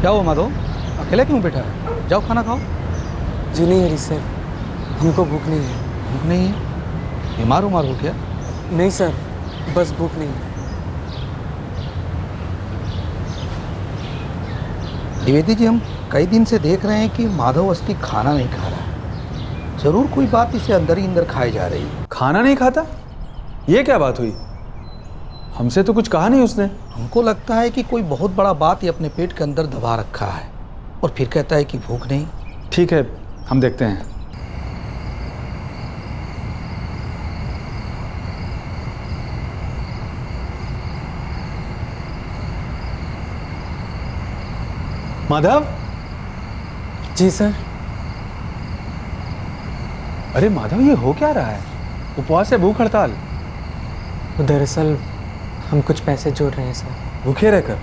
क्या हुआ माधव, अकेले क्यों बैठा है? जाओ खाना खाओ। जी नहीं हरी सर, हमको भूख नहीं है। भूख नहीं है? बीमार उमार हो क्या? नहीं सर, बस भूख नहीं है। द्विवेदी जी, हम कई दिन से देख रहे हैं कि माधव अवस्थी खाना नहीं खा रहा है। जरूर कोई बात इसे अंदर ही अंदर खाई जा रही है। खाना नहीं खाता? ये क्या बात हुई? हमसे तो कुछ कहा नहीं उसने। हमको लगता है कि कोई बहुत बड़ा बात ये अपने पेट के अंदर दबा रखा है और फिर कहता है कि भूख नहीं। ठीक है, हम देखते हैं। माधव। जी सर। अरे माधव, ये हो क्या रहा है? उपवास है, भूख हड़ताल? दरअसल हम कुछ पैसे जोड़ रहे हैं सर। भूखे रहकर?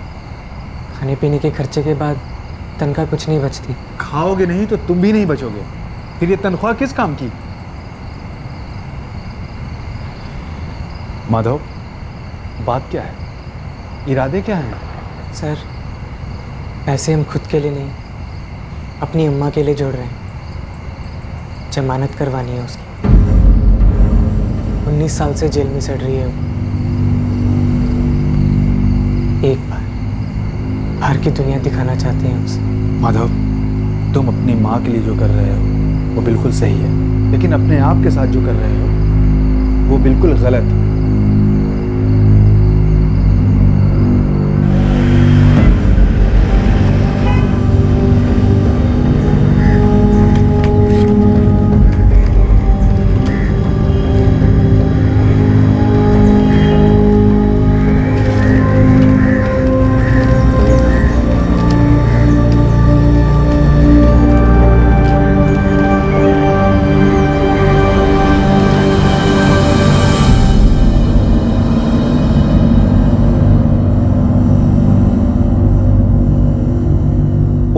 खाने पीने के खर्चे के बाद तनख्वाह कुछ नहीं बचती। खाओगे नहीं तो तुम भी नहीं बचोगे। फिर ये तनख्वाह किस काम की? माधव, बात क्या है? इरादे क्या हैं? सर, पैसे हम खुद के लिए नहीं, अपनी अम्मा के लिए जोड़ रहे हैं। जमानत करवानी है उसकी। 19 साल से जेल में सड़ रही है वो। एक बार बाहर की दुनिया दिखाना चाहते हैं उसे। माधव, तुम अपनी माँ के लिए जो कर रहे हो वो बिल्कुल सही है, लेकिन अपने आप के साथ जो कर रहे हो वो बिल्कुल गलत है।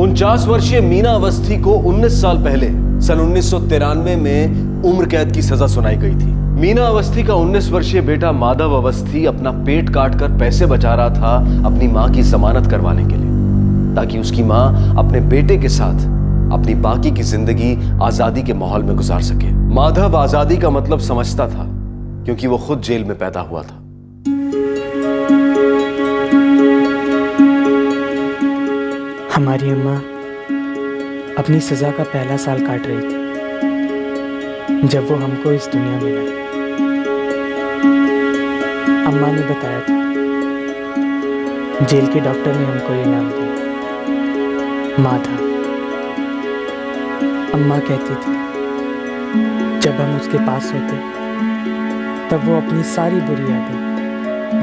उनचास वर्षीय मीना अवस्थी को 19 साल पहले सन 1993 में उम्र कैद की सजा सुनाई गई थी। मीना अवस्थी का 19 वर्षीय बेटा माधव अवस्थी अपना पेट काटकर पैसे बचा रहा था अपनी मां की जमानत करवाने के लिए, ताकि उसकी मां अपने बेटे के साथ अपनी बाकी की जिंदगी आजादी के माहौल में गुजार सके। माधव आजादी का मतलब समझता था, क्योंकि वो खुद जेल में पैदा हुआ था। हमारी अम्मा अपनी सजा का पहला साल काट रही थी जब वो हमको इस दुनिया में लाई। अम्मा ने बताया था, जेल के डॉक्टर ने हमको ये नाम दिया, माधव। अम्मा कहती थी जब हम उसके पास होते तब वो अपनी सारी बुरी यादें,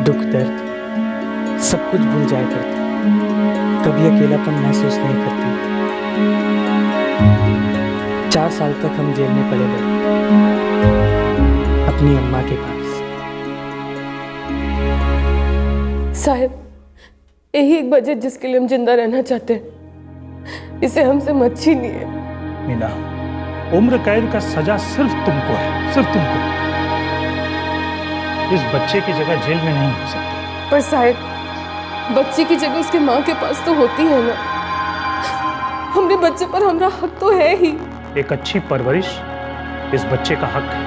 दुख दर्द सब कुछ भूल जाया करती, कभी अकेलापन महसूस नहीं करती। 4 साल तक हम जेल में पले बढ़े अपनी अम्मा के पास। साहब, यही एक वजह जिसके लिए हम जिंदा रहना चाहते हैं, इसे हमसे मत छीनिए। मीना, उम्र कैद का सजा सिर्फ तुमको है, सिर्फ तुमको। इस बच्चे की जगह जेल में नहीं हो सकती। पर साहब, बच्चे की जगह उसके माँ के पास तो होती है ना। हमरे बच्चे पर हमारा हक तो है ही। एक अच्छी परवरिश इस बच्चे का हक है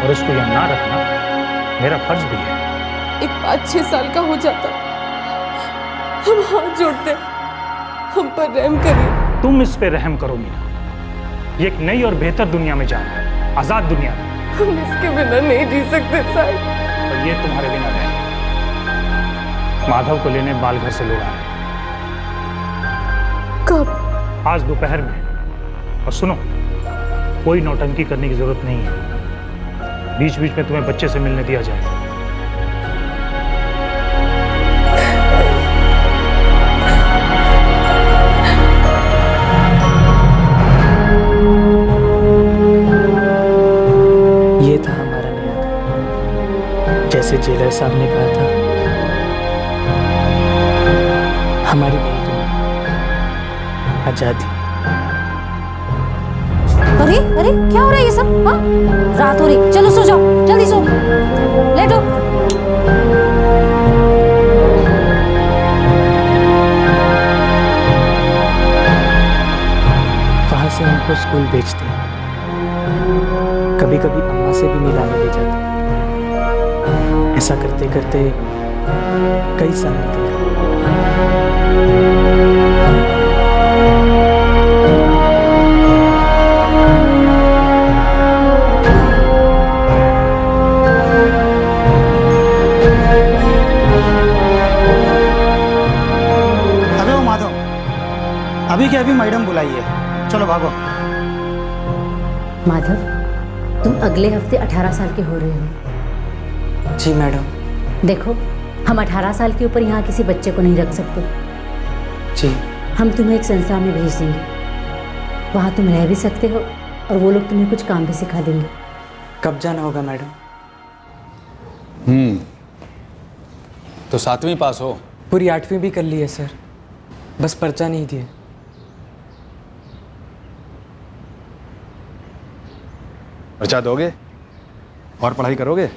और उसको यहाँ ना रखना मेरा फर्ज भी है। एक 5-6 साल का हो जाता, हम हाथ जोड़ते, हम पर रहम करिए। तुम इस पे रहम करो मीना। ये एक नई और बेहतर दुनिया में जाना है, आजाद दुनिया में। हम इसके बिना नहीं जी सकते साहब। और ये तुम्हारे बिना नहीं। माधव को लेने बालघर से लोग आ रहे हैं। कब? आज दोपहर में। और सुनो, कोई नौटंकी करने की जरूरत नहीं है। बीच बीच में तुम्हें बच्चे से मिलने दिया जाएगा। ये था हमारा नया घर। जैसे जेलर साहब ने कहा था, हमारी नई दुनिया, आजादी। अरे अरे, क्या हो रहा है ये सब? हाँ, रात हो रही, चलो सो जाओ, जल्दी सो, लेटो। को स्कूल भेजते, कभी कभी अम्मा से भी मिलाने ले जाते। ऐसा करते करते कई साल निकल गए। अबे वो माधव, अभी के अभी मैडम बुलाई है, चलो भागो। माधव, तुम अगले हफ्ते 18 साल के हो रहे हो। जी मैडम। देखो, हम 18 साल के ऊपर यहाँ किसी बच्चे को नहीं रख सकते। जी। हम तुम्हें एक संस्था में भेज देंगे, वहाँ तुम रह भी सकते हो और वो लोग तुम्हें कुछ काम भी सिखा देंगे। कब जाना होगा मैडम? तो 7वीं पास हो? पूरी 8वीं भी कर ली है सर, बस पर्चा नहीं दिए। पर्चा दोगे और पढ़ाई करोगे?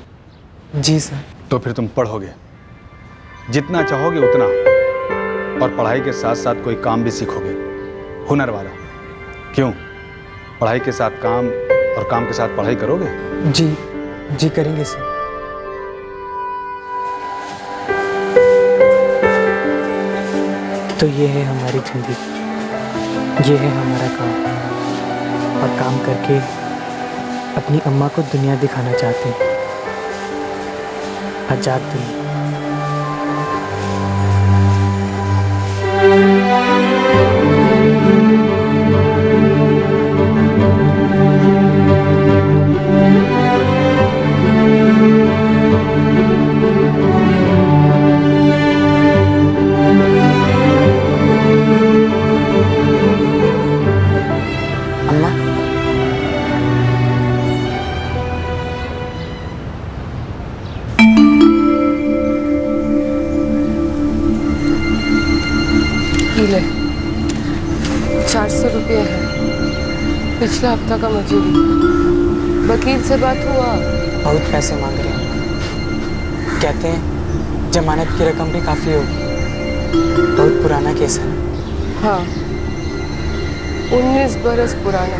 जी सर। तो फिर तुम पढ़ोगे, जितना चाहोगे उतना, और पढ़ाई के साथ साथ कोई काम भी सीखोगे, हुनर वाला। क्यों? पढ़ाई के साथ काम और काम के साथ पढ़ाई करोगे? जी जी करेंगे सर। तो ये है हमारी जिंदगी, ये है हमारा काम, और काम करके अपनी अम्मा को दुनिया दिखाना चाहते हैं, आजाद दुनिया। अम्मा, ये ले, 400 रुपये है, पिछला हफ्ता का मजूरी। वकील से बात हुआ? बहुत पैसे मांग रहे हैं, कहते हैं जमानत की रकम भी काफ़ी होगी, बहुत पुराना केस है। हाँ, 19 बरस पुराना।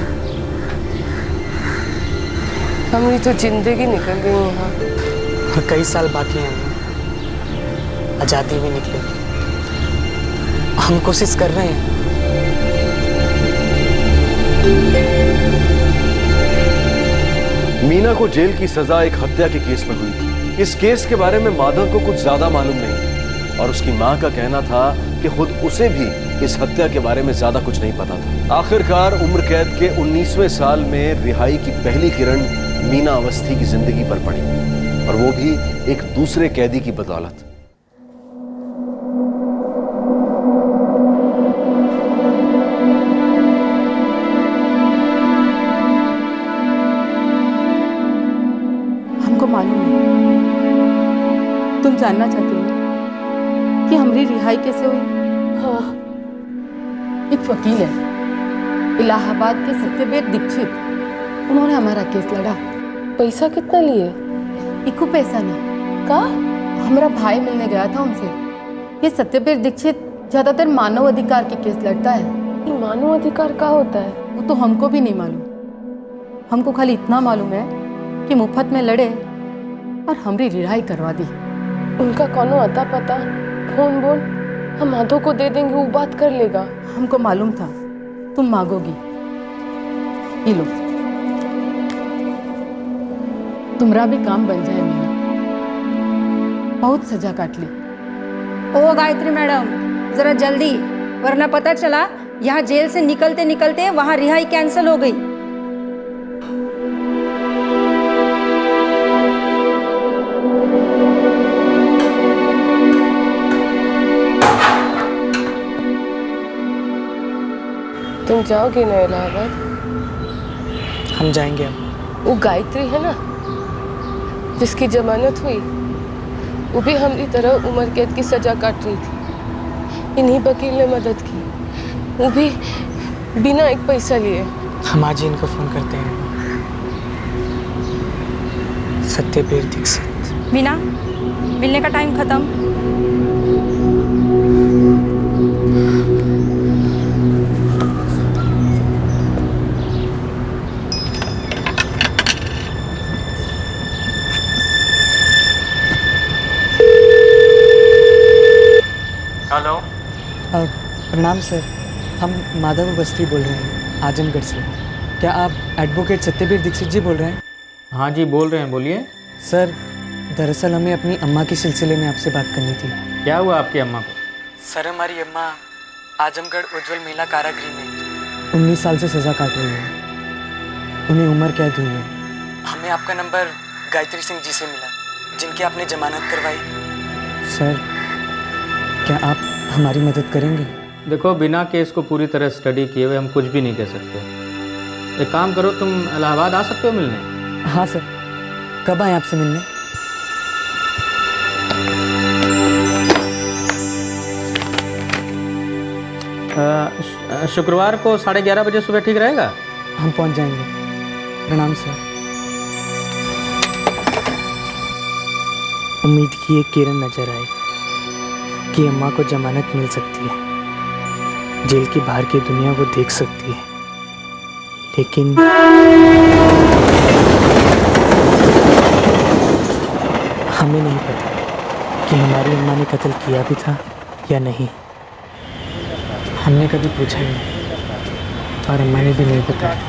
हमारी तो जिंदगी निकल गई यहाँ। और कई साल बाकी हैं अम्मा, आज़ादी भी निकलेगी। हम कोशिश कर रहे हैं। मीना को जेल की सजा एक हत्या के केस में हुई थी। इस केस के बारे में माधव को कुछ ज्यादा मालूम नहीं, और उसकी मां का कहना था कि खुद उसे भी इस हत्या के बारे में ज्यादा कुछ नहीं पता था। आखिरकार उम्र कैद के 19वें साल में रिहाई की पहली किरण मीना अवस्थी की जिंदगी पर पड़ी, और वो भी एक दूसरे कैदी की बदौलत। हमको मालूम है, तुम जानना चाहती हो कि हमारी रिहाई कैसे हुई? हाँ। एक वकील है, इलाहाबाद के सत्यवेद दीक्षित, उन्होंने हमारा केस लड़ा। पैसा कितना लिए? इको पैसा नहीं का? हमारा भाई मिलने गया था उनसे। ये सत्यवीर दीक्षित ज्यादातर मानव अधिकार के केस लड़ता है। ये मानव अधिकार का होता है? वो तो हमको भी नहीं मालूम। हमको खाली इतना मालूम है कि मुफ्त में लड़े और हमारी रिहाई करवा दी। उनका कौनो अता पता, फोन बोल, हम माधव को दे देंगे, वो बात कर लेगा। हमको मालूम था तुम मांगोगी। ये लो, तुम्हारा भी काम बन जाए मीना। बहुत सजा काट ली। ओ गायत्री मैडम, जरा जल्दी, वरना पता चला यहाँ जेल से निकलते निकलते वहाँ रिहाई कैंसिल हो गई। तुम जाओगे ना इलाहाबाद? हम जाएंगे अब। वो गायत्री है ना जिसकी जमानत हुई, वो भी हमारी तरह उम्र कैद की सजा काट रही थी। इन्हीं वकील ने मदद की, वो भी बिना एक पैसा लिए। हम आज ही इनको फोन करते हैं। सत्यवीर दीक्षित। मीना, मिलने का टाइम खत्म। प्रणाम सर, हम माधव अवस्थी बोल रहे हैं आजमगढ़ से। क्या आप एडवोकेट सत्यवीर दीक्षित जी बोल रहे हैं? हाँ जी बोल रहे हैं, बोलिए। सर दरअसल हमें अपनी अम्मा के सिलसिले में आपसे बात करनी थी। क्या हुआ आपकी अम्मा को? सर हमारी अम्मा आजमगढ़ उज्जवल महिला कारागृह में 19 साल से सज़ा काट रही है। उन्हें उम्र कैद हुई है। हमें आपका नंबर गायत्री सिंह जी से मिला, जिनकी आपने जमानत करवाई। सर क्या आप हमारी मदद करेंगे? देखो, बिना केस को पूरी तरह स्टडी किए हुए हम कुछ भी नहीं कह सकते। एक काम करो, तुम इलाहाबाद आ सकते हो मिलने? हाँ सर, कब आए आपसे मिलने? शुक्रवार को 11:30 बजे सुबह ठीक रहेगा? हम पहुंच जाएंगे। प्रणाम सर। उम्मीद की एक किरण नजर आई कि अम्मा को जमानत मिल सकती है, जेल की बाहर की दुनिया वो देख सकती है, लेकिन हमें नहीं पता कि हमारी अम्मा ने कत्ल किया भी था या नहीं। हमने कभी पूछा नहीं और अम्मा ने भी नहीं बताया।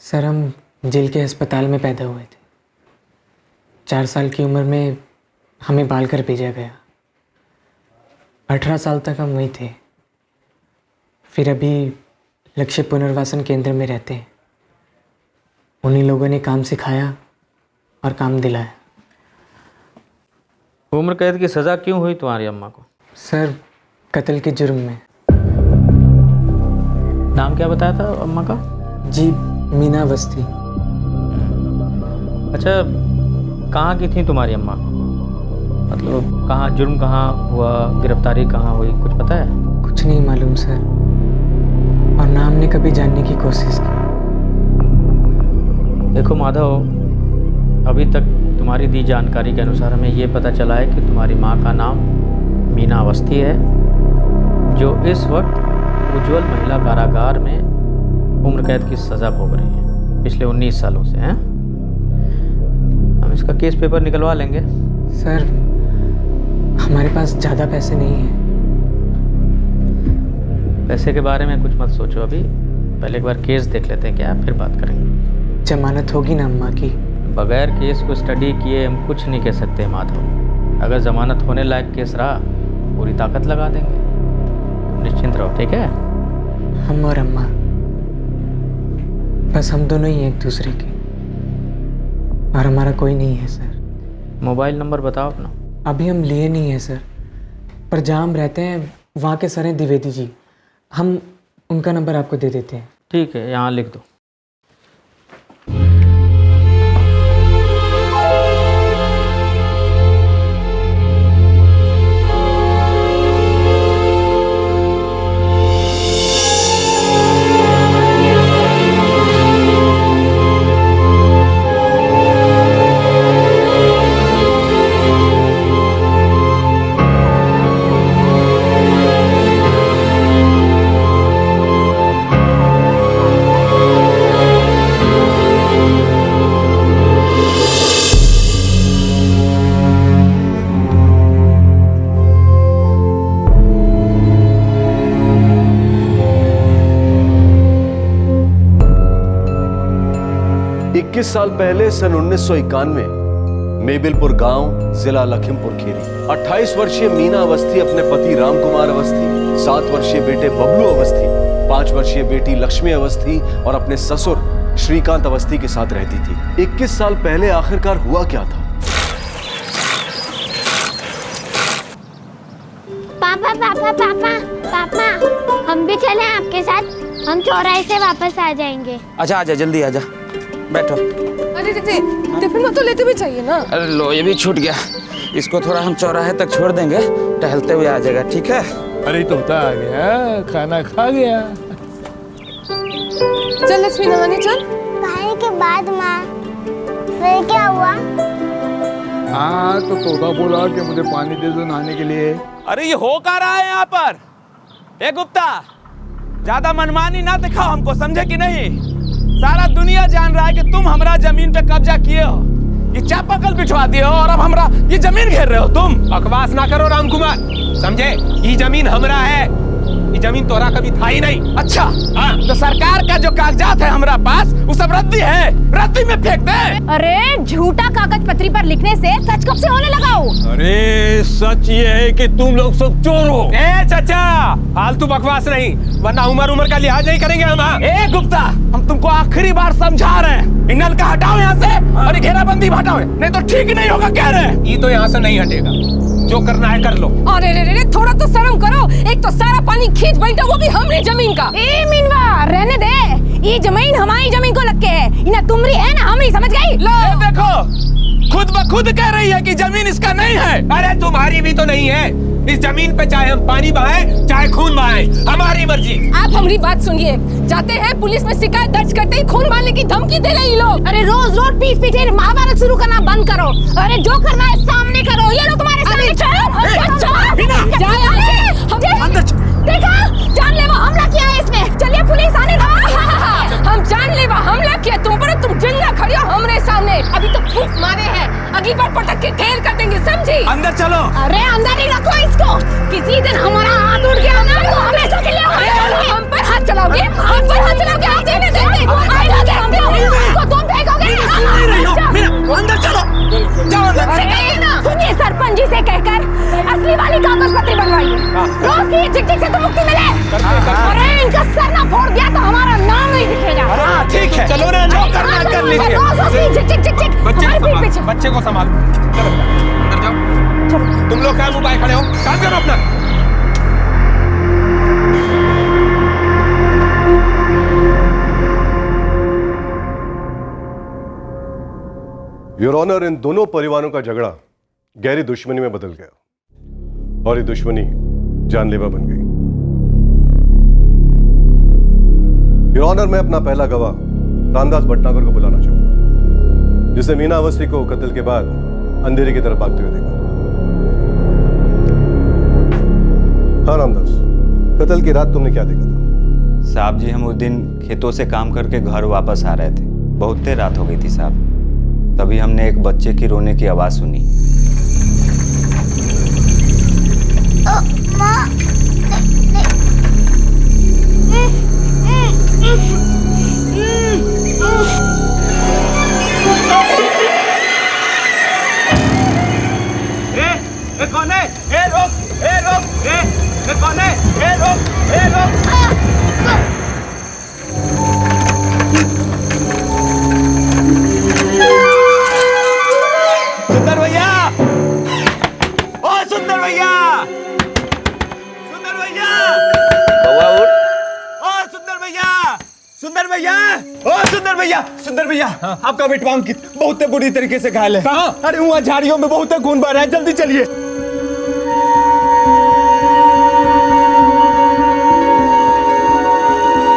सर हम जेल के अस्पताल में पैदा हुए थे। 4 साल की उम्र में हमें बाल कर भेजा गया। 18 साल तक हम वहीं थे। फिर अभी लक्ष्य पुनर्वासन केंद्र में रहते हैं। उन्हीं लोगों ने काम सिखाया और काम दिलाया। उम्र कैद की सज़ा क्यों हुई तुम्हारी अम्मा को? सर कत्ल के जुर्म में। नाम क्या बताया था अम्मा का? जी मीना अवस्थी। अच्छा, कहाँ की थी तुम्हारी अम्मा? मतलब कहाँ जुर्म कहाँ हुआ, गिरफ्तारी कहाँ हुई, कुछ पता है? कुछ नहीं मालूम सर, और ना हमने कभी जानने की कोशिश की। देखो माधव, अभी तक तुम्हारी दी जानकारी के अनुसार हमें ये पता चला है कि तुम्हारी माँ का नाम मीना अवस्थी है, जो इस वक्त उज्जवल महिला कारागार में उम्र कैद की सज़ा भोग रही है पिछले 19 सालों से। हैं, हम इसका केस पेपर निकलवा लेंगे। सर हमारे पास ज़्यादा पैसे नहीं हैं। पैसे के बारे में कुछ मत सोचो, अभी पहले एक बार केस देख लेते हैं क्या, फिर बात करेंगे। जमानत होगी ना अम्मा की? बगैर केस को स्टडी किए हम कुछ नहीं कह सकते माधव। अगर जमानत होने लायक केस रहा, पूरी ताकत लगा देंगे। तुम निश्चिंत रहो, ठीक है? हम और अम्मा, बस हम दोनों ही एक दूसरे के, और हमारा कोई नहीं है सर। मोबाइल नंबर बताओ अपना। अभी हम लिए नहीं है सर, पर जहाँ हम रहते हैं वहाँ के सर हैं द्विवेदी जी, हम उनका नंबर आपको दे देते हैं। ठीक है, यहाँ लिख दो। साल पहले सन 1991 मेबिलपुर गांव, जिला लखीमपुर खीरी, 28 वर्षीय मीना अवस्थी अपने पति रामकुमार अवस्थी, 7 वर्षीय बेटे बबलू अवस्थी, 5 वर्षीय बेटी लक्ष्मी अवस्थी और अपने ससुर श्रीकांत अवस्थी के साथ रहती थी। 21 साल पहले आखिरकार हुआ क्या था? पापा पापा पापा पापा, हम भी चलें आपके साथ? हम चौराहे से वापस आ जाएंगे। अच्छा आजा, जल्दी आजा, बैठो। अरे टिफिन में तो लेते भी चाहिए ना। अरे लो, ये भी छूट गया। इसको थोड़ा हम चौराहे तक छोड़ देंगे, टहलते हुए आ जाएगा, ठीक है? अरे तोता आ गया, खाना खा गया। चल लक्ष्मी, नहाने चल। खाने के बाद माँ, फिर क्या हुआ? हाँ तो तोता बोला कि मुझे पानी दे दो नहाने के लिए। अरे ये हो क्या रहा है यहाँ पर? ए गुप्ता, ज्यादा मनमानी ना दिखाओ हमको, समझे कि नहीं? सारा दुनिया जान रहा है कि तुम हमारा जमीन पे कब्जा किए हो, ये चापाकल बिछवा दिए हो और अब हमारा ये जमीन घेर रहे हो तुम। बकवास ना करो रामकुमार, समझे? ये जमीन हमरा है, ये जमीन तोरा कभी था ही नहीं। अच्छा हाँ। तो सरकार का जो कागजात है हमारा पास वो सब रद्दी है, रद्दी में फेंक दे। अरे झूठा कागज पत्री पर लिखने से सच कब से होने लगा हो? अरे सच ये है कि तुम लोग सब चोर हो। ए चाचा फालतू बकवास नहीं, वरना उम्र का लिहाज नहीं करेंगे हम। ए गुप्ता, हम तुमको आखिरी बार समझा रहे हैं, इन नल का हटाओ यहाँ से और ये घेराबंदी हटाओ, नहीं तो ठीक नहीं होगा कह रहे हैं। ये तो यहाँ से नहीं हटेगा, जो करना है कर लो। अरे रे थोड़ा तो शर्म करो, एक तो सारा पानी खींच बैठा वो भी हमरी जमीन का। ए मीनवा रहने दे, ये जमीन हमारी जमीन को लग के है, ना तुम्हारी है ना हमारी, समझ गई? लो देखो खुद ब खुद कह रही है कि जमीन इसका नहीं है। अरे तुम्हारी भी तो नहीं है, इस जमीन पे चाहे हम पानी बहाएं चाहे खून बहाएं, हमारी मर्जी। आप हमारी बात सुनिए, जाते हैं पुलिस में शिकायत दर्ज करते ही खून बहाने की धमकी दे रहे लोग। अरे रोज रोज पीठ पीछे महाभारत शुरू करना बंद करो। अरे जो करना है सामने करो, ये लो तुम्हारे सामने। देखा जानलेवा हमला किया है इसमें, चलिए पुलिस आने दो। हम जानलेवा हमला किया तुम पर, तुम जिंदा खड़ी हो हमरे सामने। अभी तो फूंक मारे हैं, अगली बार पटक के ढेर कर देंगे, समझी? अंदर चलो। अरे अंदर ही रखो इसको, किसी दिन हमारा हाथ उठ गया ना तो हमेशा के लिए हम पर हाथ चलाओगे, हम पर हाथ चलाओगे, आप देने देंगे हमको तुम फेंकोगे। अंदर चलो, जाओ अंदर। सुनिए सरपंच जी से कहकर असली वाली कागज पत्री बनवाइए, रोज की चिक-चिक से तो मुक्ति मिले। अरे इनका सर ना फोड़ दिया तो हमारा नाम नहीं दिखेगा। हाँ ठीक है, चलो ना, जो करना है कर लीजिए। बच्चे को संभालो, चलो अंदर जाओ। तुम लोग क्या मुंह पाए खड़े हो, काम करो अपना। योर ऑनर, इन दोनों परिवारों का झगड़ा गहरी दुश्मनी में बदल गया और ये दुश्मनी जानलेवा बन गई। योर ऑनर, मैं अपना पहला गवाह रामदास भटनागर को बुलाना चाहूंगा, जिसने मीना अवस्थी को कत्ल के बाद अंधेरे की तरफ भागते हुए देखा। हाँ रामदास, कत्ल की रात तुमने क्या देखा था? साहब जी, हम उस दिन खेतों से काम करके घर वापस आ रहे थे, बहुत देर रात हो गई थी साहब। तभी हमने एक बच्चे की रोने की आवाज सुनी। कौन है? ए रोक, ए रोक, ए कौन है? ए रोक, ए रोक। सुंदर भैया, ओ सुंदर भैया, सुंदर भैया, बउआ उठ। ओ सुंदर भैया, सुंदर भैया, ओ सुंदर भैया, सुंदर भैया, आपका बेटवा अंकित बहुत बुरी तरीके से घायल है। कहाँ? अरे वहाँ झाड़ियों में बहुत खून बह रहा है, जल्दी चलिए।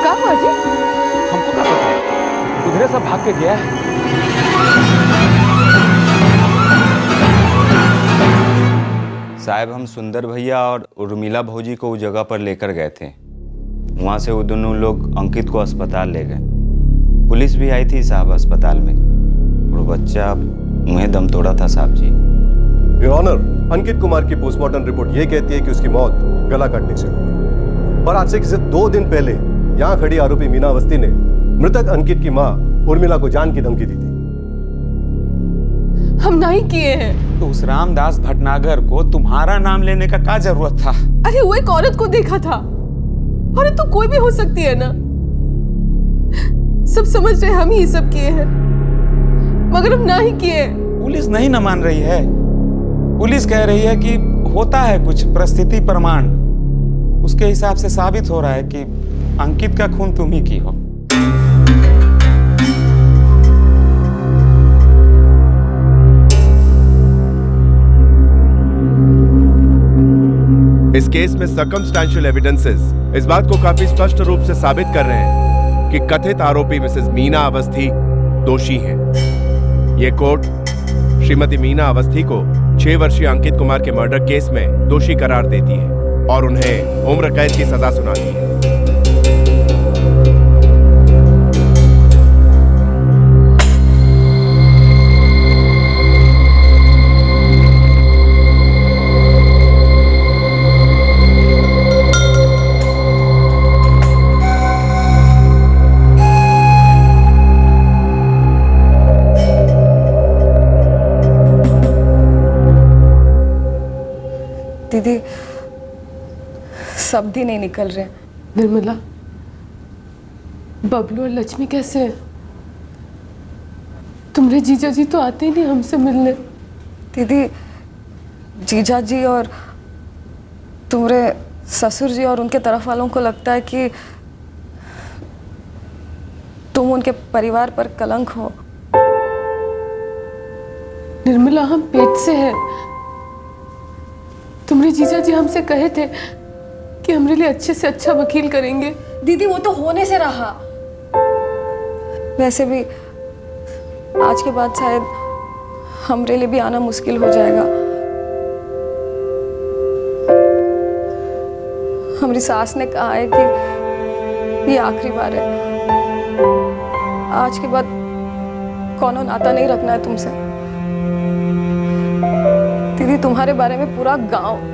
क्या हुआ जी? हमको क्या पता, उधर सब भाग के गया है। साहब, हम सुंदर भैया और उर्मिला भौजी को उस जगह पर लेकर गए थे। वहाँ से वो दोनों लोग अंकित को अस्पताल ले गए। पुलिस भी आई थी साहब अस्पताल में, और बच्चा मुँह दम तोड़ा था साहब जी। योर ऑनर, अंकित कुमार की पोस्टमार्टम रिपोर्ट ये कहती है कि उसकी मौत गला काटने से हुई, और आज से सिर्फ 2 दिन पहले यहाँ खड़ी आरोपी मीना अवस्थी ने मृतक अंकित की माँ उर्मिला को जान की धमकी दी थी। हम नहीं किए हैं। तो उस रामदास भटनागर को तुम्हारा नाम लेने का क्या जरूरत था? अरे वो एक औरत को देखा था, अरे तो कोई भी हो सकती है ना। सब समझ रहे हम ही सब किए हैं, मगर हम नहीं किए। पुलिस नहीं न मान रही है, पुलिस कह रही है कि होता है कुछ परिस्थिति प्रमाण, उसके हिसाब से साबित हो रहा है कि अंकित का खून तुम ही की हो। इस केस में सर्कमस्टेंशियल एविडेंसेस इस बात को काफी स्पष्ट रूप से साबित कर रहे हैं कि कथित आरोपी मिसेस मीना अवस्थी दोषी हैं। ये कोर्ट श्रीमती मीना अवस्थी को 6 वर्षीय अंकित कुमार के मर्डर केस में दोषी करार देती है और उन्हें उम्र कैद की सजा सुनाती है। शब्द ही नहीं निकल रहे। निर्मला, बबलू और लक्ष्मी कैसे हैं? तुम्हारे जीजा जी तो आते ही नहीं हमसे मिलने। दीदी, जीजा जी और तुम्हारे ससुर जी और उनके तरफ वालों को लगता है कि तुम उनके परिवार पर कलंक हो। निर्मला, हम पेट से हैं। तुम्हारे जीजा जी हमसे कहे थे कि हमारे लिए अच्छे से अच्छा वकील करेंगे। दीदी, वो तो होने से रहा। वैसे भी आज के बाद शायद हमारे लिए भी आना मुश्किल हो जाएगा। हमारी सास ने कहा है कि ये आखिरी बार है। आज के बाद कौनो नाता नहीं रखना है तुमसे। दीदी, तुम्हारे बारे में पूरा गांव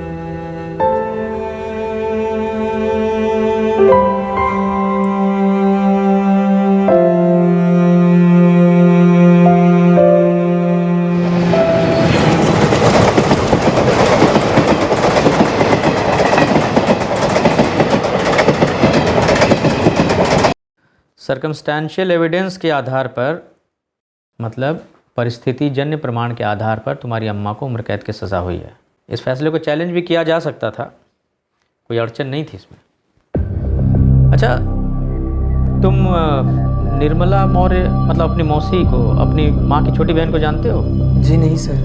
सर्कमस्टेंशियल एविडेंस के आधार पर, मतलब परिस्थिति जन्य प्रमाण के आधार पर तुम्हारी अम्मा को उम्र कैद की सज़ा हुई है। इस फैसले को चैलेंज भी किया जा सकता था, कोई अड़चन नहीं थी इसमें। अच्छा, तुम निर्मला मौर्य मतलब अपनी मौसी को, अपनी माँ की छोटी बहन को जानते हो? जी नहीं सर,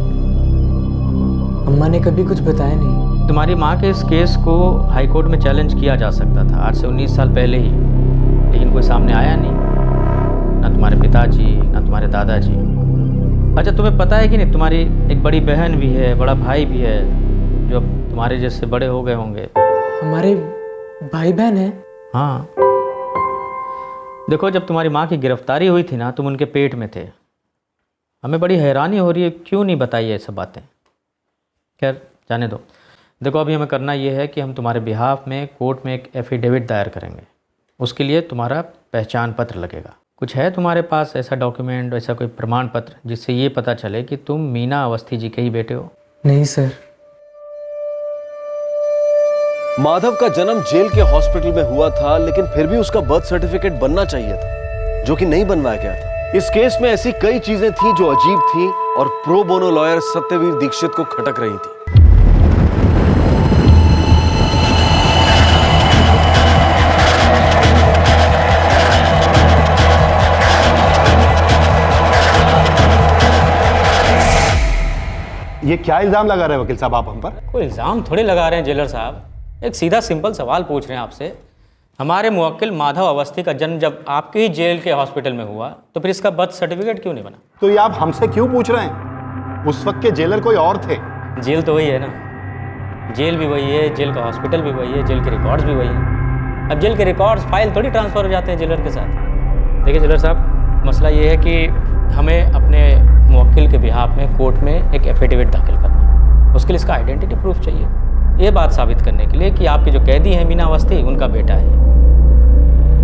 अम्मा ने कभी कुछ बताया नहीं। तुम्हारी माँ के इस केस को हाई कोर्ट में चैलेंज किया जा सकता था आज से 19 साल पहले ही, लेकिन कोई सामने आया नहीं, ना तुम्हारे पिताजी ना तुम्हारे दादाजी। अच्छा, तुम्हें पता है कि नहीं, तुम्हारी एक बड़ी बहन भी है, बड़ा भाई भी है, जो अब तुम्हारे जैसे बड़े हो गए होंगे। हमारे भाई बहन हैं? हाँ, देखो, जब तुम्हारी माँ की गिरफ्तारी हुई थी ना, तुम उनके पेट में थे। हमें बड़ी हैरानी हो रही है, क्यों नहीं बताई ये सब बातें। खैर, जाने दो। देखो, अभी हमें करना ये है कि हम तुम्हारे बिहाफ में कोर्ट में एक एफिडेविट दायर करेंगे। उसके लिए तुम्हारा पहचान पत्र लगेगा। कुछ है तुम्हारे पास ऐसा डॉक्यूमेंट, ऐसा कोई प्रमाण पत्र जिससे ये पता चले कि तुम मीना अवस्थी जी के ही बेटे हो? नहीं सर। माधव का जन्म जेल के हॉस्पिटल में हुआ था, लेकिन फिर भी उसका बर्थ सर्टिफिकेट बनना चाहिए था, जो कि नहीं बनवाया गया था। इस केस में ऐसी कई चीजें थी जो अजीब थी और pro bono lawyer Satyaveer Dixit को खटक रही थी। ये क्या इल्जाम लगा रहे हैं वकील साहब आप हम पर? कोई इल्ज़ाम थोड़े लगा रहे हैं जेलर साहब, एक सीधा सिंपल सवाल पूछ रहे हैं आपसे। हमारे मुवक्किल माधव अवस्थी का जन्म जब आपके ही जेल के हॉस्पिटल में हुआ, तो फिर इसका बर्थ सर्टिफिकेट क्यों नहीं बना? तो ये आप हमसे क्यों पूछ रहे हैं? उस वक्त के जेलर कोई और थे। जेल तो वही है ना, जेल भी वही है, जेल का हॉस्पिटल भी वही है, जेल के रिकॉर्ड्स भी वही हैं। अब जेल के रिकॉर्ड्स फाइल थोड़ी ट्रांसफ़र हो जाते हैं जेलर के साथ। देखिए जेलर साहब, मसला ये है कि हमें अपने मुवक्किल के बिहाफ में कोर्ट में एक एफिडेविट दाखिल करना है। उसके लिए इसका आइडेंटिटी प्रूफ चाहिए, ये बात साबित करने के लिए कि आपके जो कैदी हैं मीना अवस्थी, उनका बेटा है।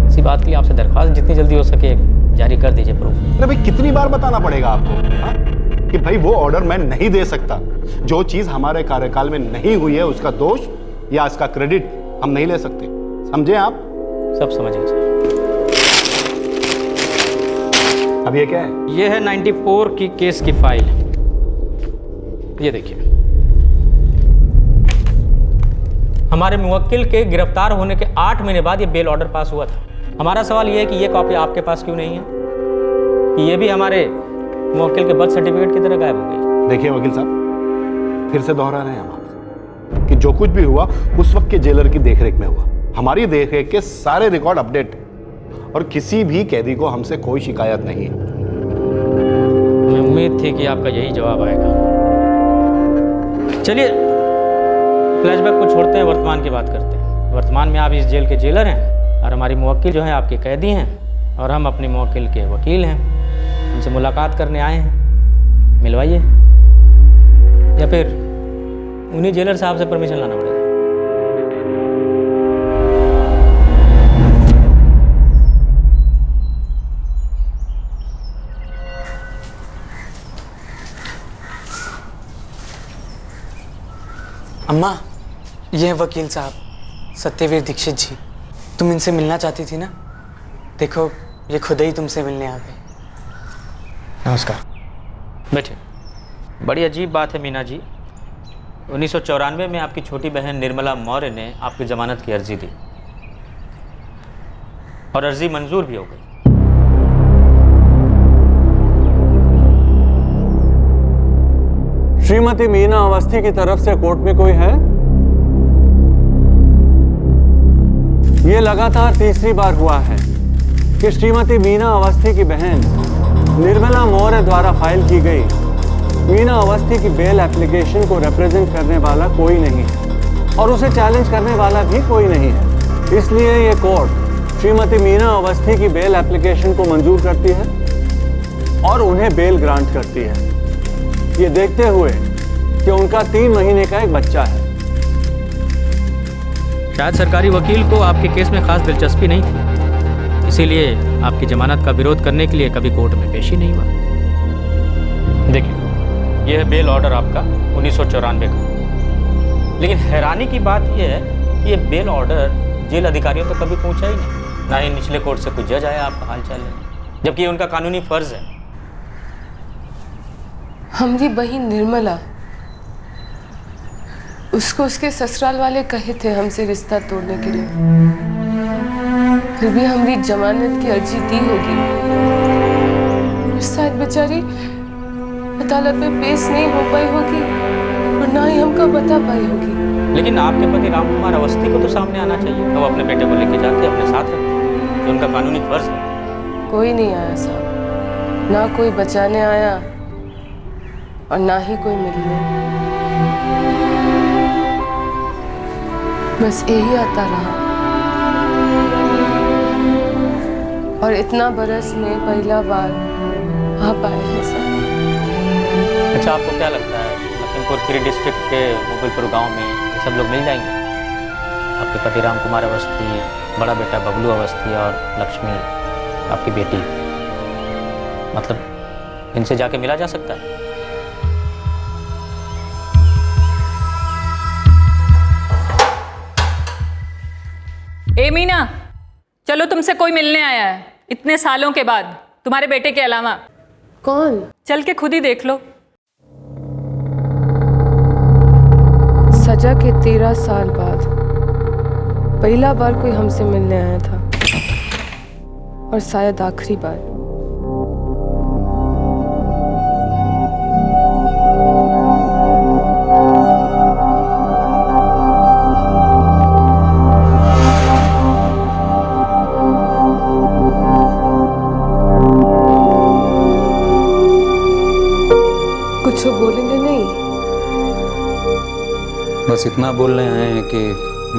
इसी बात के लिए आपसे दरख्वास्त जितनी जल्दी हो सके जारी कर दीजिए प्रूफ। अरे भाई, कितनी बार बताना पड़ेगा आपको हा? कि भाई वो ऑर्डर मैं नहीं दे सकता। जो चीज हमारे कार्यकाल में नहीं हुई है उसका दोष या इसका क्रेडिट हम नहीं ले सकते, समझे आप? सब समझ गए सर। अब ये क्या है? ये है 94 की केस की फाइल, ये देखिए। हमारे मुवक्किल के गिरफ्तार होने के 8 महीने बाद ये बेल ऑर्डर पास हुआ था। हमारा सवाल ये है कि ये कॉपी आपके पास क्यों नहीं है, कि ये भी हमारे मुवक्किल के बर्थ सर्टिफिकेट की तरह गायब हो गई। देखिए वकील साहब, फिर से दोहरा रहे हैं हम आपसे कि जो कुछ भी हुआ उस वक्त के जेलर की देखरेख में हुआ। हमारी देखरेख के सारे रिकॉर्ड अपडेट और किसी भी कैदी को हमसे कोई शिकायत नहीं है। मैं उम्मीद थी कि आपका यही जवाब आएगा। चलिए, फ्लैशबैक को छोड़ते हैं, वर्तमान की बात करते हैं। वर्तमान में आप इस जेल के जेलर हैं और हमारी मुवक्किल जो है आपके कैदी हैं, और हम अपने मुवक्किल के वकील हैं। उनसे मुलाकात करने आए हैं, मिलवाइए, या फिर उन्हीं जेलर साहब से परमिशन लाना पड़ेगा। अम्मा, ये हैं वकील साहब, सत्यवीर दीक्षित जी, तुम इनसे मिलना चाहती थी ना? देखो ये खुद ही तुमसे मिलने आ गए। नमस्कार। बैठिए। बड़ी अजीब बात है मीना जी, 1994 में आपकी छोटी बहन निर्मला मौर्य ने आपकी ज़मानत की अर्जी दी और अर्जी मंजूर भी हो गई। श्रीमती मीना अवस्थी की तरफ से कोर्ट में कोई है? ये लगातार तीसरी बार हुआ है कि श्रीमती मीना अवस्थी की बहन निर्मला मौर्य द्वारा फाइल की गई मीना अवस्थी की बेल एप्लीकेशन को रिप्रेजेंट करने वाला कोई नहीं है और उसे चैलेंज करने वाला भी कोई नहीं है। इसलिए ये कोर्ट श्रीमती मीना अवस्थी की बेल एप्लीकेशन को मंजूर करती है और उन्हें बेल ग्रांट करती है, ये देखते हुए कि उनका 3 महीने का एक बच्चा है। शायद सरकारी वकील को आपके केस में खास दिलचस्पी नहीं थी, इसीलिए आपकी जमानत का विरोध करने के लिए कभी कोर्ट में पेश ही नहीं हुआ। देखिए, यह है बेल ऑर्डर आपका 1994 का। लेकिन हैरानी की बात यह है कि यह बेल ऑर्डर जेल अधिकारियों तक कभी पहुंचा ही नहीं, ना ही निचले कोर्ट से कोई जज आया आपका हाल चाल लेने, जबकि उनका कानूनी फर्ज है। हमारी बहन निर्मला, उसको उसके ससुराल वाले कहे थे हमसे रिश्ता तोड़ने के लिए, फिर भी हमारी जमानत की अर्जी दी होगी। शायद बेचारी अदालत में पेश नहीं हो पाई होगी और ना ही हमको बता पाई होगी। लेकिन आपके पति राम कुमार अवस्थी को तो सामने आना चाहिए, वो अपने बेटे को लेके जाके अपने साथ रखें, तो उनका कानूनी फर्ज है। कोई नहीं आया साहब, ना कोई बचाने आया और ना ही कोई मिलने। बस यही आता रहा और इतना बरस में पहला बार आप आए हैं सर। अच्छा, आपको क्या लगता है लखीमपुर खीरी डिस्ट्रिक्ट के मुगलपुर गांव में ये सब लोग मिल जाएंगे? आपके पति राम कुमार अवस्थी, बड़ा बेटा बबलू अवस्थी और लक्ष्मी आपकी बेटी, मतलब इनसे जाके मिला जा सकता है? ए मीना, चलो तुमसे कोई मिलने आया है इतने सालों के बाद, तुम्हारे बेटे के अलावा। कौन? चल के खुद ही देख लो। सजा के 13 साल बाद पहला बार कोई हमसे मिलने आया था और शायद आखिरी बार। कुछ बोलेंगे नहीं? बस इतना बोल रहे हैं कि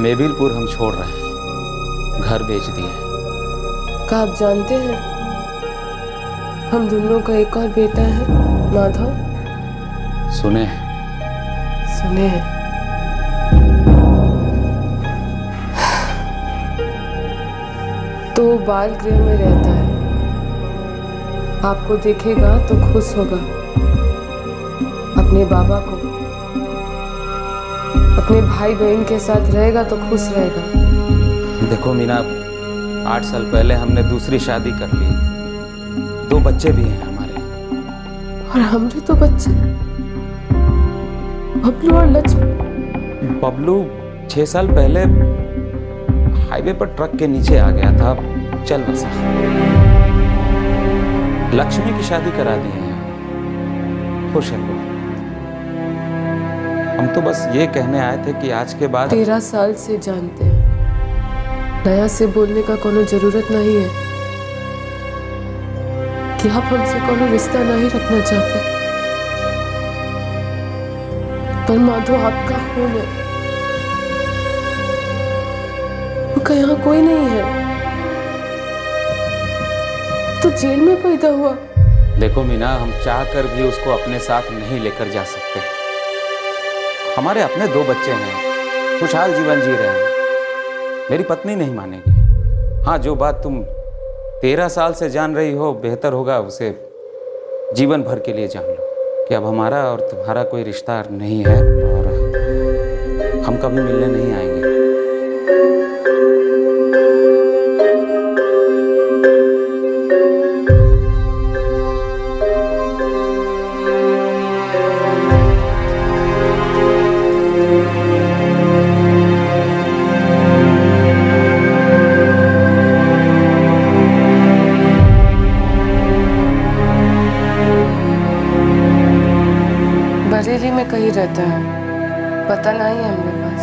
मेबिलपुर हम छोड़ रहे हैं, घर बेच दिए। क्या आप जानते हैं हम दोनों का एक और बेटा है माधव? सुने सुने हैं। तो बाल गृह में रहता है, आपको देखेगा तो खुश होगा। अपने बाबा को, अपने भाई बहन के साथ रहेगा तो खुश रहेगा। देखो मीना, 8 साल पहले हमने दूसरी शादी कर ली, 2 बच्चे भी हैं हमारे। और हमरे तो बच्चे, बबलू और लक्ष्मी। बबलू 6 साल पहले हाईवे पर ट्रक के नीचे आ गया था, चल बसा। लक्ष्मी की शादी करा दी है, खुश है वो। हम तो बस ये कहने आए थे कि आज के बाद 13 साल से जानते हैं, नया से बोलने का कोनो जरूरत नहीं है कि आप हमसे कोनो रिश्ता नहीं रखना चाहते, पर माधव आपका खून है, उसका यहाँ कोई नहीं है, तो जेल में पैदा हुआ। देखो मीना, हम चाह कर भी उसको अपने साथ नहीं लेकर जा सकते। हमारे अपने 2 बच्चे हैं, खुशहाल जीवन जी रहे हैं। मेरी पत्नी नहीं मानेगी। हाँ, जो बात तुम 13 साल से जान रही हो, बेहतर होगा उसे जीवन भर के लिए जान लो कि अब हमारा और तुम्हारा कोई रिश्ता नहीं है और हम कभी मिलने नहीं आएंगे। में कहीं रहता है, पता नहीं है मेरे पास।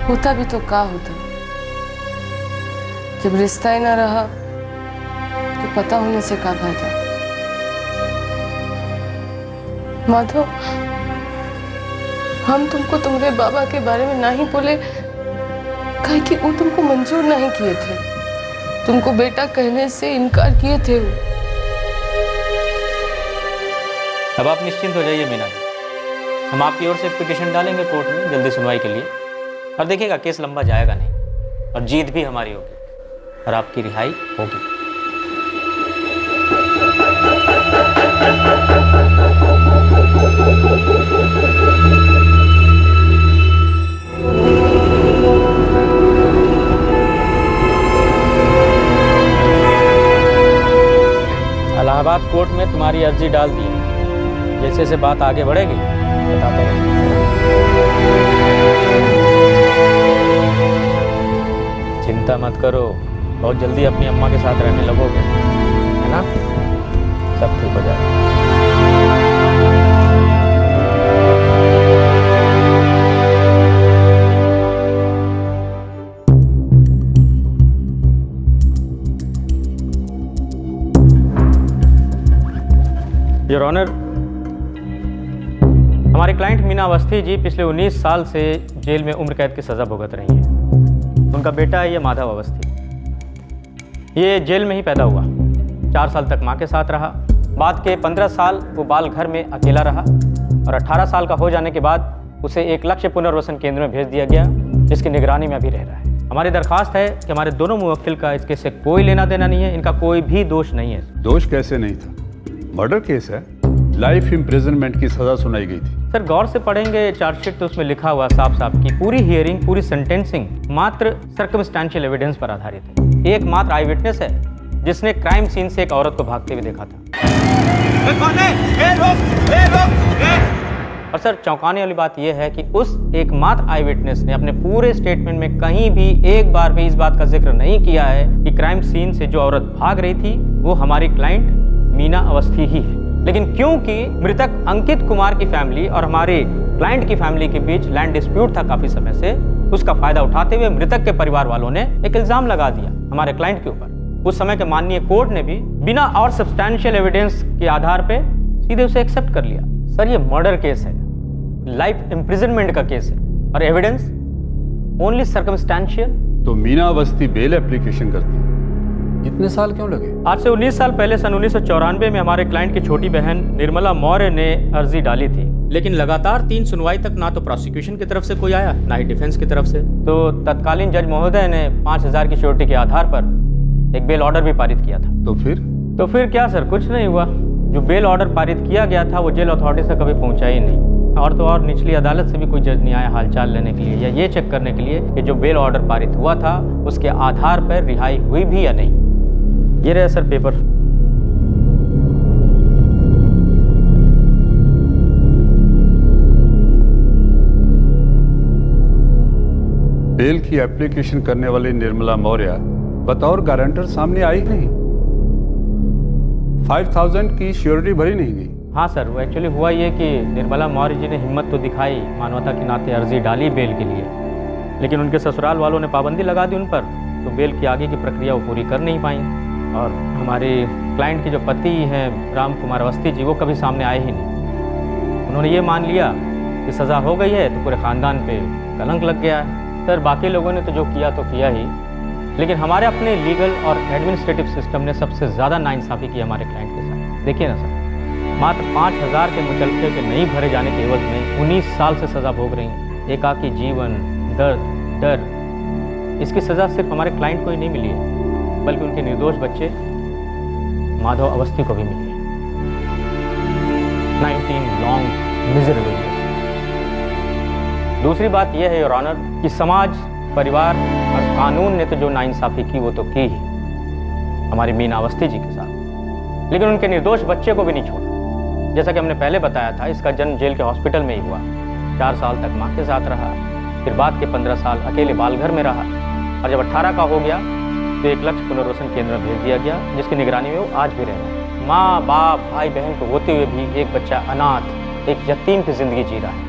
होता भी तो क्या होता, जब रिश्ता ही ना रहा तो पता होने से क्या फायदा। माधव, हम तुमको तुम्हारे बाबा के बारे में नहीं बोले काहे कि वो तुमको मंजूर नहीं किए थे, तुमको बेटा कहने से इनकार किए थे। अब आप निश्चिंत हो जाइए मीना जी, हम आपकी ओर से एक पिटीशन डालेंगे कोर्ट में जल्दी सुनवाई के लिए, और देखिएगा केस लंबा जाएगा नहीं और जीत भी हमारी होगी और आपकी रिहाई होगी। इलाहाबाद कोर्ट में तुम्हारी अर्जी डाल दी है, जैसे जैसे बात आगे बढ़ेगी बताते रहेंगे। चिंता मत करो, बहुत जल्दी अपनी अम्मा के साथ रहने लगोगे, है ना? सब ठीक हो जाएगा। योर ऑनर, हमारे क्लाइंट मीना अवस्थी जी पिछले 19 साल से जेल में उम्र कैद की सज़ा भुगत रही हैं। उनका बेटा है ये माधव अवस्थी, ये जेल में ही पैदा हुआ, 4 साल तक माँ के साथ रहा, बाद के 15 साल वो बाल घर में अकेला रहा और 18 साल का हो जाने के बाद उसे एक लक्ष्य पुनर्वसन केंद्र में भेज दिया गया, जिसकी निगरानी में अभी रह रहा है। हमारी दरखास्त है कि हमारे दोनों मुवक्किल का इस केस से कोई लेना देना नहीं है, इनका कोई भी दोष नहीं है। दोष कैसे नहीं था? मर्डर केस है, लाइफ इम्प्रिजनमेंट की सजा सुनाई गई थी। सर गौर से पढ़ेंगे चार्जशीट तो उसमें लिखा हुआ साफ साफ कि पूरी हियरिंग, पूरी सेंटेंसिंग मात्र सर्कमस्टेंशियल एविडेंस पर आधारित है। एक मात्र आई विटनेस है जिसने क्राइम सीन से एक औरत को भागते हुए देखा था। और सर चौंकाने वाली बात यह है कि उस एकमात्र आई विटनेस ने अपने पूरे स्टेटमेंट में कहीं भी एक बार भी इस बात का जिक्र नहीं किया है कि क्राइम सीन से जो औरत भाग रही थी वो हमारी क्लाइंट मीना अवस्थी ही है। लेकिन क्योंकि मृतक अंकित कुमार की फैमिली और हमारे क्लाइंट की फैमिली के बीच लैंड डिस्प्यूट था काफी समय से, उसका फायदा उठाते हुए मृतक के परिवार वालों ने एक इल्जाम लगा दिया हमारे क्लाइंट के ऊपर। उस समय के माननीय कोर्ट ने भी बिना और सब्सटैंशियल एविडेंस के आधार पे सीधे उसे एक्सेप्ट कर लिया। सर ये मर्डर केस है, लाइफ इम्प्रिजनमेंट का केस है और एविडेंस ओनली सर्कमस्टेंशियल। तो मीना अवस्थी बेल एप्लीकेशन करती है, इतने साल क्यों लगे? आज से 19 साल पहले सन 1994 में हमारे क्लाइंट की छोटी बहन निर्मला मौर्य ने अर्जी डाली थी, लेकिन लगातार 3 सुनवाई तक ना तो प्रोसिक्यूशन की तरफ से कोई आया ना ही डिफेंस की तरफ से। तो तत्कालीन जज महोदय ने 5000 की श्योरिटी के आधार पर एक बेल ऑर्डर भी पारित किया था। तो फिर क्या सर, कुछ नहीं हुआ। जो बेल ऑर्डर पारित किया गया था वो जेल अथॉरिटी से कभी पहुंचा ही नहीं, और तो और निचली अदालत से भी कोई जज नहीं आया हालचाल लेने के लिए या ये चेक करने के लिए कि जो बेल ऑर्डर पारित हुआ था उसके आधार पर रिहाई हुई भी या नहीं। ये रहा सर पेपर। बेल की एप्लीकेशन करने वाली निर्मला मौर्य बतौर गारंटर सामने आई नहीं, 5000 की श्योरिटी भरी नहीं गई। हाँ सर, वो एक्चुअली हुआ ये कि निर्मला मौर्य जी ने हिम्मत तो दिखाई, मानवता के नाते अर्जी डाली बेल के लिए, लेकिन उनके ससुराल वालों ने पाबंदी लगा दी उन पर, तो बेल की आगे की प्रक्रिया वो पूरी कर नहीं पाई। और हमारे क्लाइंट के जो पति हैं राम कुमार अवस्थी जी, वो कभी सामने आए ही नहीं। उन्होंने ये मान लिया कि सज़ा हो गई है तो पूरे ख़ानदान पे कलंक लग गया है। सर बाकी लोगों ने तो जो किया तो किया ही, लेकिन हमारे अपने लीगल और एडमिनिस्ट्रेटिव सिस्टम ने सबसे ज़्यादा नाइंसाफ़ी की हमारे क्लाइंट के साथ। देखिए ना सर, मात्र 5000 के मुचलके के नहीं भरे जाने के एवज में 19 साल से सज़ा भोग रही हैं। एकाकी जीवन, दर्द, डर, इसकी सज़ा सिर्फ हमारे क्लाइंट को ही नहीं मिली है बल्कि उनके निर्दोष बच्चे माधव अवस्थी को भी मिली है। 19 लॉन्ग मिजरेबल ईयर्स। दूसरी बात यह है योर ऑनर कि समाज, परिवार और कानून ने तो जो नाइंसाफ़ी की वो तो की ही हमारी मीना अवस्थी जी के साथ, लेकिन उनके निर्दोष बच्चे को भी नहीं छोड़ा। जैसा कि हमने पहले बताया था, इसका जन्म जेल के हॉस्पिटल में ही हुआ। 4 साल तक माँ के साथ रहा, फिर बाद के 15 साल अकेले बालघर में रहा, और जब 18 का हो गया तो एक लक्ष्य पुनर्वसन केंद्र में भेज दिया गया, जिसकी निगरानी में वो आज भी रह रहा है। माँ बाप भाई बहन को होते हुए भी एक बच्चा अनाथ, एक यतीम की जिंदगी जी रहा है।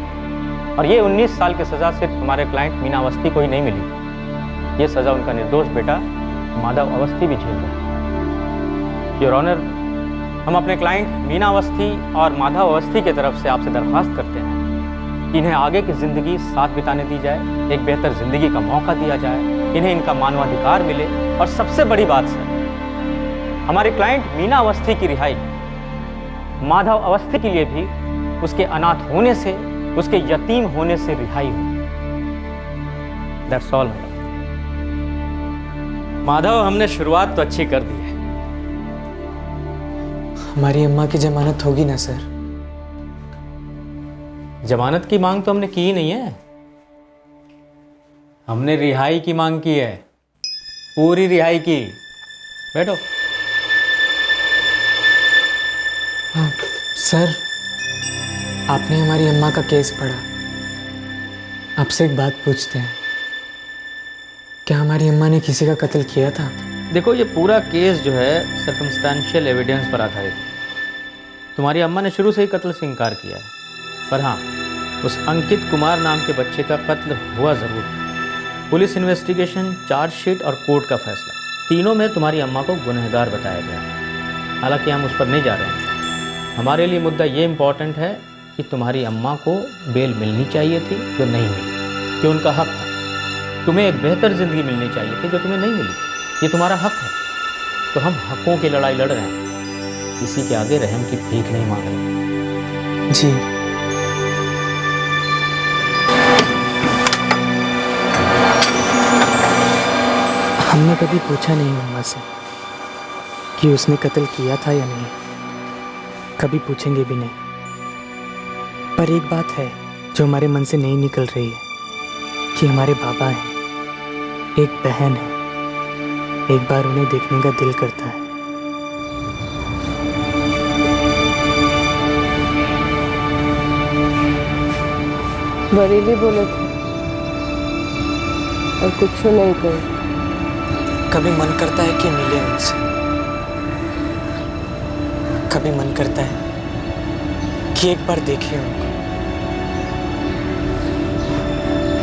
और ये 19 साल की सजा सिर्फ हमारे क्लाइंट मीना अवस्थी को ही नहीं मिली, ये सजा उनका निर्दोष बेटा माधव अवस्थी भी झेल रहा है। योर ऑनर, हम अपने क्लाइंट मीना अवस्थी और माधव अवस्थी की तरफ से आपसे दरख्वास्त करते हैं कि इन्हें आगे की ज़िंदगी साथ बिताने दी जाए, एक बेहतर ज़िंदगी का मौका दिया जाए, इन्हें इनका मानवाधिकार मिले। और सबसे बड़ी बात सर, हमारे क्लाइंट मीना अवस्थी की रिहाई माधव अवस्थी के लिए भी उसके अनाथ होने से, उसके यतीम होने से रिहाई हो। That's all. माधव, हमने शुरुआत तो अच्छी कर दी है। हमारी अम्मा की जमानत होगी ना सर? जमानत की मांग तो हमने की ही नहीं है, हमने रिहाई की मांग की है, पूरी रिहाई की। बैठो। हाँ, सर आपने हमारी अम्मा का केस पढ़ा, आपसे एक बात पूछते हैं, क्या हमारी अम्मा ने किसी का कत्ल किया था? देखो, ये पूरा केस जो है सर्कमस्टेंशियल एविडेंस पर आधारित है। तुम्हारी अम्मा ने शुरू से ही कत्ल से इनकार किया है, पर हाँ, उस अंकित कुमार नाम के बच्चे का कत्ल हुआ ज़रूर। पुलिस इन्वेस्टिगेशन, चार्जशीट और कोर्ट का फैसला, तीनों में तुम्हारी अम्मा को गुनहगार बताया गया है। हालांकि हम उस पर नहीं जा रहे हैं। हमारे लिए मुद्दा ये इम्पॉर्टेंट है कि तुम्हारी अम्मा को बेल मिलनी चाहिए थी जो नहीं मिली, कि उनका हक था। तुम्हें एक बेहतर ज़िंदगी मिलनी चाहिए थी जो तुम्हें नहीं मिली, ये तुम्हारा हक है। तो हम हकों की लड़ाई लड़ रहे हैं, किसी के आगे रहम की भीख नहीं मांग रहे। जी। हमने कभी पूछा नहीं अम्मा से कि उसने कत्ल किया था या नहीं, कभी पूछेंगे भी नहीं। पर एक बात है जो हमारे मन से नहीं निकल रही है कि हमारे बाबा हैं, एक बहन है, एक बार उन्हें देखने का दिल करता है। बरेली बोले थे और कुछ नहीं कहे। कभी मन करता है कि मिले उनसे, कभी मन करता है कि एक बार देखें उनको,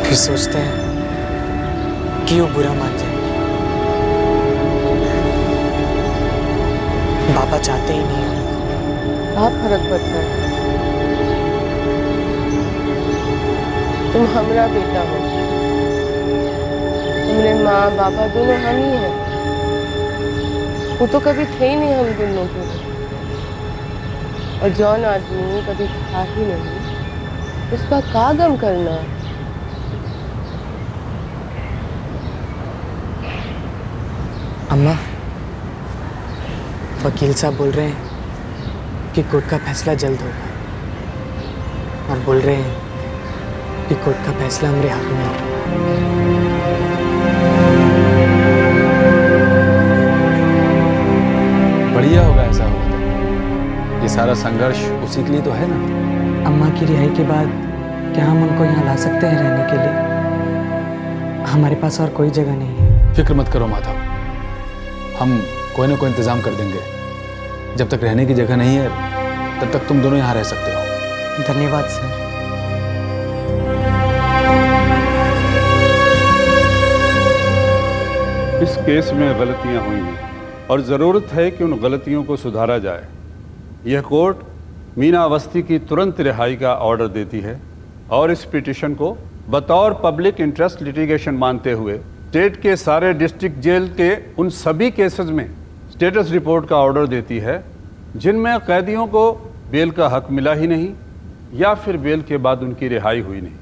फिर सोचते हैं कि वो बुरा मान जाएंगे। बाबा चाहते ही नहीं उनको। क्या फर्क पड़ता है? तुम हमारा बेटा हो, तुमने माँ बाबा दोनों हम ही हैं। वो तो कभी थे ही नहीं हम दोनों के, और जौन आदमी कभी था ही नहीं, उसका का गम करना। अम्मा, वकील साहब बोल रहे हैं कि कोर्ट का फैसला जल्द होगा, और बोल रहे हैं कि कोर्ट का फैसला हमारे हक में है। बढ़िया होगा ऐसा होगा तो। ये सारा संघर्ष उसी के लिए तो है ना। अम्मा की रिहाई के बाद क्या हम उनको यहाँ ला सकते हैं रहने के लिए? हमारे पास और कोई जगह नहीं है। फिक्र मत करो माधव, हम कोई ना कोई इंतजाम कर देंगे। जब तक रहने की जगह नहीं है तब तक तुम दोनों यहाँ रह सकते हो। धन्यवाद सर। इस केस में गलतियां हुई हैं और ज़रूरत है कि उन गलतियों को सुधारा जाए। यह कोर्ट मीना अवस्थी की तुरंत रिहाई का ऑर्डर देती है और इस पिटीशन को बतौर पब्लिक इंटरेस्ट लिटिगेशन मानते हुए स्टेट के सारे डिस्ट्रिक्ट जेल के उन सभी केसेस में स्टेटस रिपोर्ट का ऑर्डर देती है जिनमें कैदियों को बेल का हक मिला ही नहीं या फिर बेल के बाद उनकी रिहाई हुई नहीं।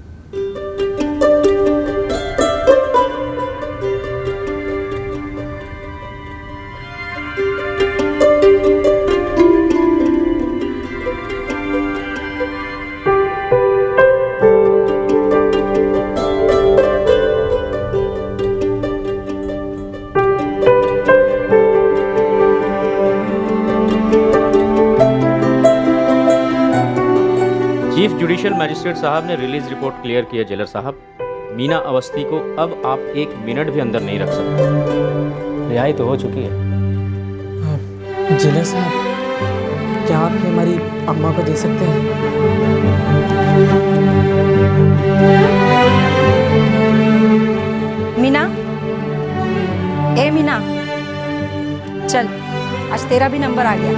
चीफ जुडिशियल मैजिस्ट्रेट साहब ने रिलीज रिपोर्ट क्लियर किया। जेलर साहब, मीना अवस्थी को अब आप 1 मिनट भी अंदर नहीं रख सकते। रिहाई तो हो चुकी है। जेलर साहब, क्या आप ये हमारी अम्मा को दे सकते हैं? मीना, ए मीना, चल आज तेरा भी नंबर आ गया।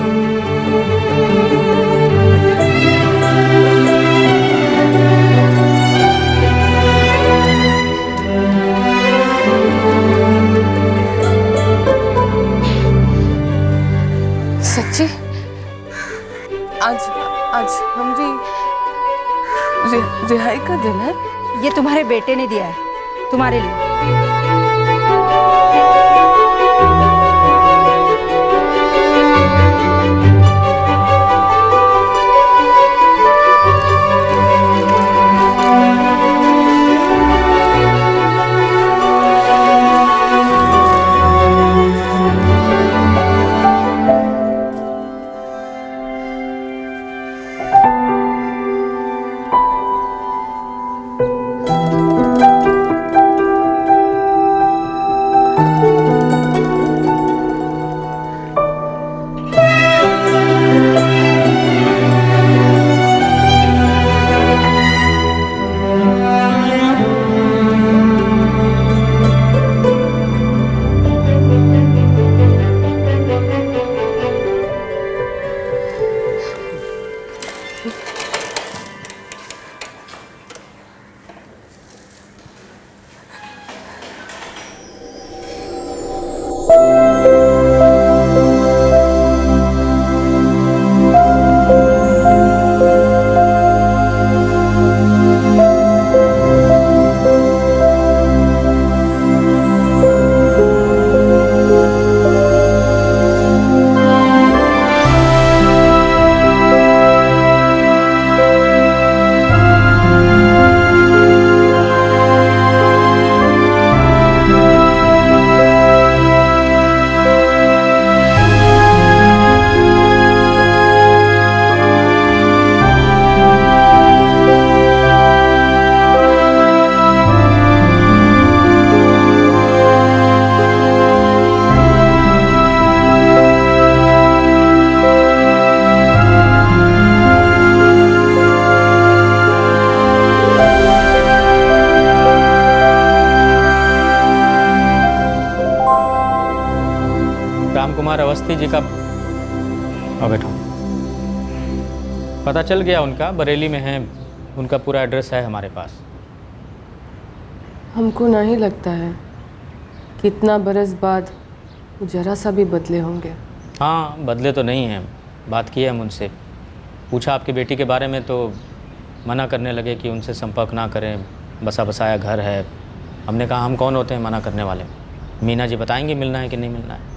सच्ची आज आज हमारी रिहाई का दिन है। ये तुम्हारे बेटे ने दिया है तुम्हारे लिए। रामकुमार अवस्थी जी का बैठो। पता चल गया उनका, बरेली में है, उनका पूरा एड्रेस है हमारे पास। हमको नहीं लगता है कि इतना बरस बाद वो जरा सा भी बदले होंगे। हाँ, बदले तो नहीं हैं। बात की है हम उनसे, पूछा आपकी बेटी के बारे में तो मना करने लगे कि उनसे संपर्क ना करें, बसा बसाया घर है। हमने कहा हम कौन होते हैं मना करने वाले। मीना जी बताएंगे मिलना है कि नहीं मिलना है।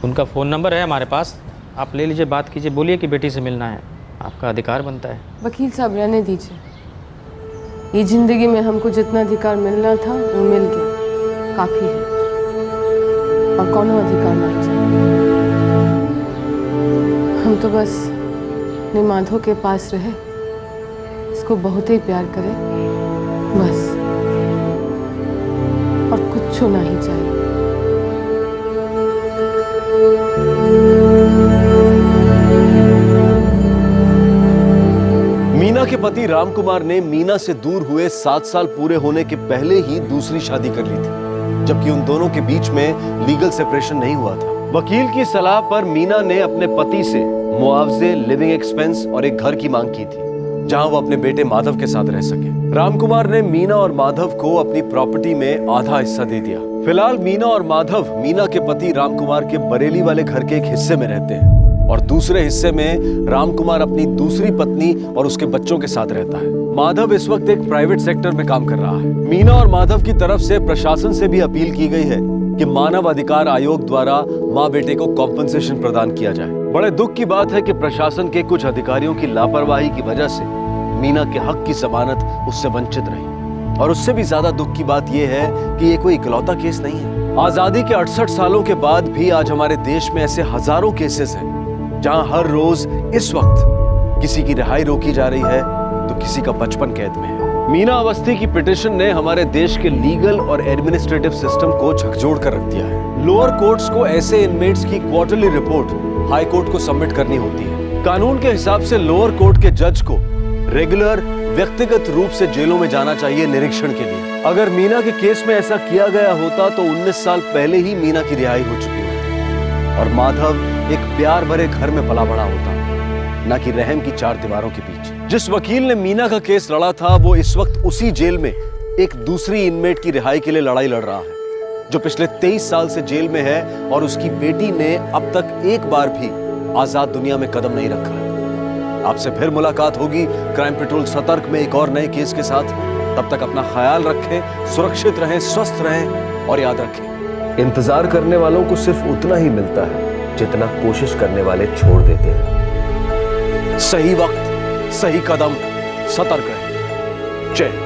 उनका फ़ोन नंबर है हमारे पास, आप ले लीजिए, बात कीजिए, बोलिए कि बेटी से मिलना है, आपका अधिकार बनता है। वकील साहब रहने दीजिए, ये ज़िंदगी में हमको जितना अधिकार मिलना था वो मिल गया, काफ़ी है, और कौन अधिकार नहीं चाहिए। हम तो बस अपने माधव के पास रहे, इसको बहुत ही प्यार करें बस, और कुछ नहीं चाहिए। मीना के पति रामकुमार ने मीना से दूर हुए 7 साल पूरे होने के पहले ही दूसरी शादी कर ली थी, जबकि उन दोनों के बीच में लीगल सेपरेशन नहीं हुआ था। वकील की सलाह पर मीना ने अपने पति से मुआवजे, लिविंग एक्सपेंस और एक घर की मांग की थी, जहां वो अपने बेटे माधव के साथ रह सके। रामकुमार ने मीना और माधव को अपनी प्रॉपर्टी में आधा हिस्सा दे दिया। फिलहाल मीना और माधव मीना के पति रामकुमार के बरेली वाले घर के एक हिस्से में रहते हैं, और दूसरे हिस्से में रामकुमार अपनी दूसरी पत्नी और उसके बच्चों के साथ रहता है। माधव इस वक्त एक प्राइवेट सेक्टर में काम कर रहा है। मीना और माधव की तरफ से प्रशासन से भी अपील की गई है कि मानव अधिकार आयोग द्वारा माँ बेटे को कॉम्पनसेशन प्रदान किया जाए। बड़े दुख की बात है कि प्रशासन के कुछ अधिकारियों की लापरवाही की वजह से मीना के हक की जमानत उससे वंचित रही। और उससे भी ज्यादा दुख की बात यह है कि ये कोई इकलौता केस नहीं है। आजादी के 68 सालों के बाद भी आज हमारे देश में ऐसे हजारों केसेस हैं जहां हर रोज इस वक्त किसी की रिहाई रोकी जा रही है तो किसी का बचपन कैद में है। मीना अवस्थी की पिटीशन ने हमारे देश के लीगल और एडमिनिस्ट्रेटिव सिस्टम को झकझोर कर रख दिया है। लोअर कोर्ट्स को ऐसे इनमेट्स की क्वार्टरली रिपोर्ट हाई कोर्ट को सबमिट करनी होती है। कानून के हिसाब से लोअर कोर्ट के जज को रेगुलर व्यक्तिगत रूप से जेलों में जाना चाहिए निरीक्षण के लिए। अगर मीना के केस में ऐसा किया गया होता तो 19 साल पहले ही मीना की रिहाई हो चुकी होती और माधव एक प्यार भरे घर में पला बड़ा होता, न कि रहम की चार दीवारों के बीच। जिस वकील ने मीना का केस लड़ा था वो इस वक्त उसी जेल में एक दूसरी इनमेट की रिहाई के लिए लड़ाई लड़ रहा है, जो पिछले 23 साल से जेल में है और उसकी बेटी ने अब तक एक बार भी आजाद दुनिया में कदम नहीं रखा है। आपसे फिर मुलाकात होगी क्राइम पेट्रोल सतर्क में एक और नए केस के साथ। तब तक अपना ख्याल रखें, सुरक्षित रहें, स्वस्थ रहें और याद रखें, इंतजार करने वालों को सिर्फ उतना ही मिलता है जितना कोशिश करने वाले छोड़ देते हैं। सही वक्त, सही कदम, सतर्क रहें। जय हिंद।